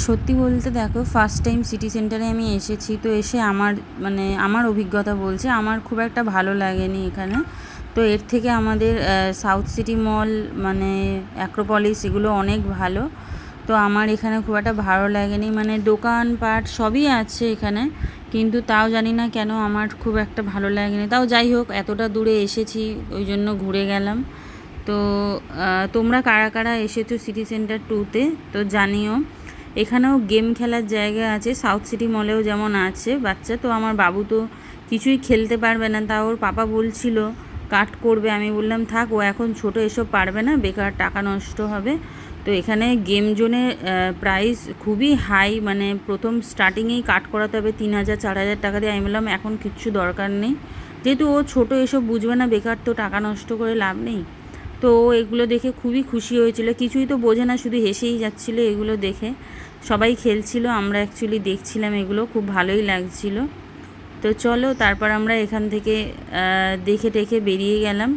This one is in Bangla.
সত্যি বলতে দেখো, ফার্স্ট টাইম সিটি সেন্টারে আমি এসেছি, তো এসে আমার অভিজ্ঞতা বলছে আমার খুব একটা ভালো লাগেনি এখানে। তো এর থেকে আমাদের সাউথ সিটি মল, মানে অ্যাক্রোপলিস, এগুলো অনেক ভালো। তো আমার এখানে খুব একটা ভালো লাগেনি, মানে দোকানপাট সবই আছে এখানে, কিন্তু তাও জানি না কেন আমার খুব একটা ভালো লাগেনি। তাও যাই হোক, এতটা দূরে এসেছি ওই জন্য ঘুরে গেলাম। তো তোমরা কারা কারা এসেছো সিটি সেন্টার 2-তে তো জানিও। এখানেও গেম খেলার জায়গা আছে, সাউথ সিটি মলেও যেমন আছে বাচ্চা। তো আমার বাবু তো কিছুই খেলতে পারবে না, তা ওর পাপা বলছিল কাট করবে। আমি বললাম থাক, ও এখন ছোট, এসব পারবে না, বেকার টাকা নষ্ট হবে। তো এখানে গেম জোনে প্রাইস খুবই হাই, মানে প্রথম স্টার্টিংয়েই কাট করাতে হবে 3,000 4,000 টাকা দিয়ে। আমি বললাম এখন কিচ্ছু দরকার নেই, যেহেতু ও ছোট, এসব বুঝবে না, বেকার তো টাকা নষ্ট করে লাভ নেই। তো ও এগুলো দেখে খুবই খুশি হয়েছিল, কিছুই তো বোঝে না, শুধু হেসেই যাচ্ছিলো এগুলো দেখে। সবাই খেলছিল, আমরা অ্যাকচুয়ালি দেখছিলাম, এগুলো খুব ভালোই লাগছিল। তো চলো, তারপর আমরা এখান থেকে দেখে টেখে বেরিয়ে গেলাম।